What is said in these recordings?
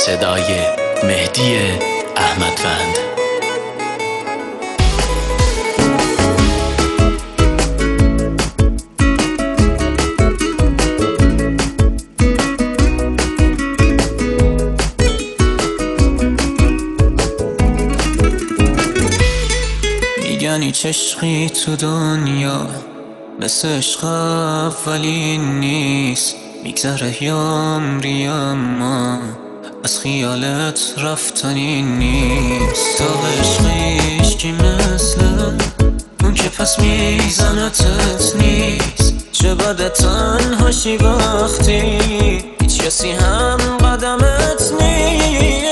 صدای مهدی احمدوند. میگن هیچ عشقی تو دنیا مثل عشق اولین نیست. میگذره عمری اما از خیالت رفتنی نیست. تا عشقیش کی مثل اون که پس میزنتت نیست. چه بده تنهاشی وقتی هیچ کسی هم قدمت نیست.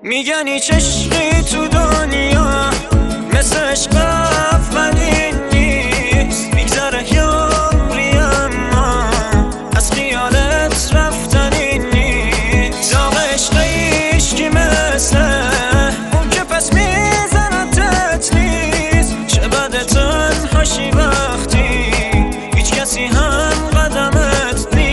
میگن هیچ عشقی تو دنیا مثل عشق اولین نیست. میگذره عمری اما از خیالت رفتنی نیست. داغ عشقیش کی مثل اون که پس میزنتت نیست. چه بده تنهاشی وقتی هیچ کسی هم قدمت نیست.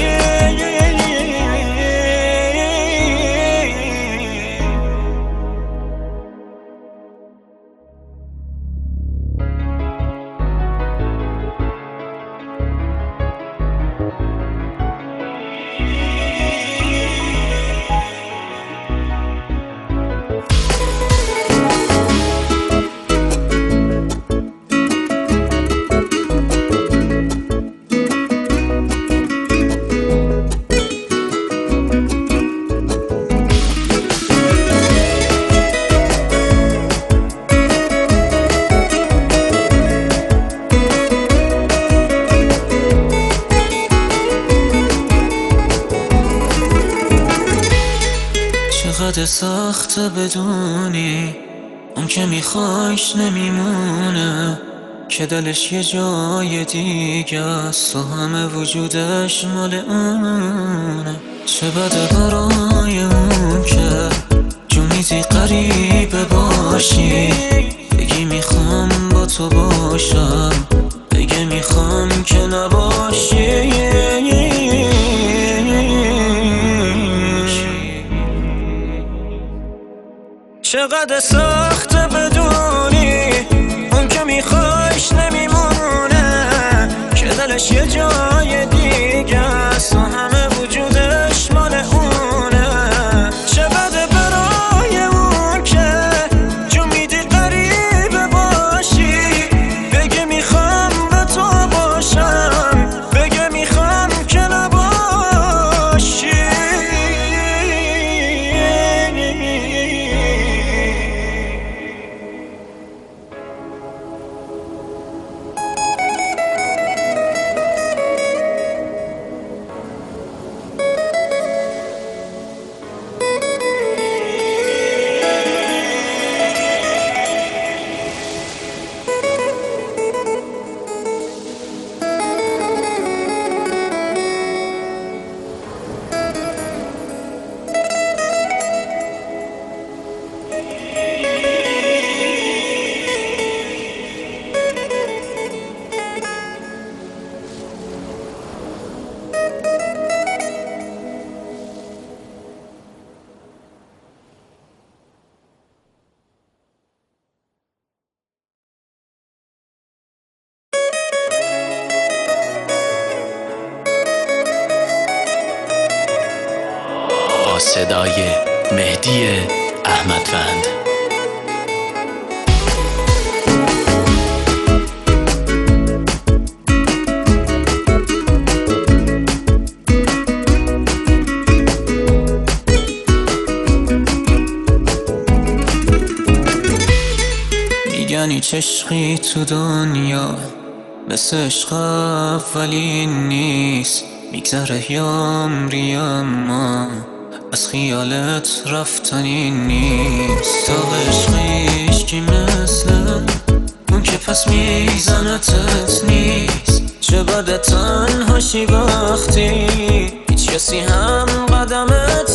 چقدر سخته بدونی اون که میخوایش نمیمونه، که دلش یه جای دیگه است و همه وجودش مال اونه. چه بده برای اون که جو میدی غریبه باشی، بگی میخوام با تو باشم، بگی میخوام که نباشی. چقدر سخته بدونی اون که میخوایش نمیمونه، که دلش یه جای دیگه است و همه وجودش مال اونه. چه بده برای اون که جو میدی غریبه باشی، بگه میخوام به تو باشم، بگه میخوام که نباشی. صدای مهدی احمدوند. میگن هیچ عشقی تو دنیا مثل عشق اولین نیست. میگذره عمری اما از خیالت رفتنی نیست. تا عشقیش کی مثل اون که پس میزنتت نیست. چه بده تنهاشی وقتی هیچ کسی هم قدمت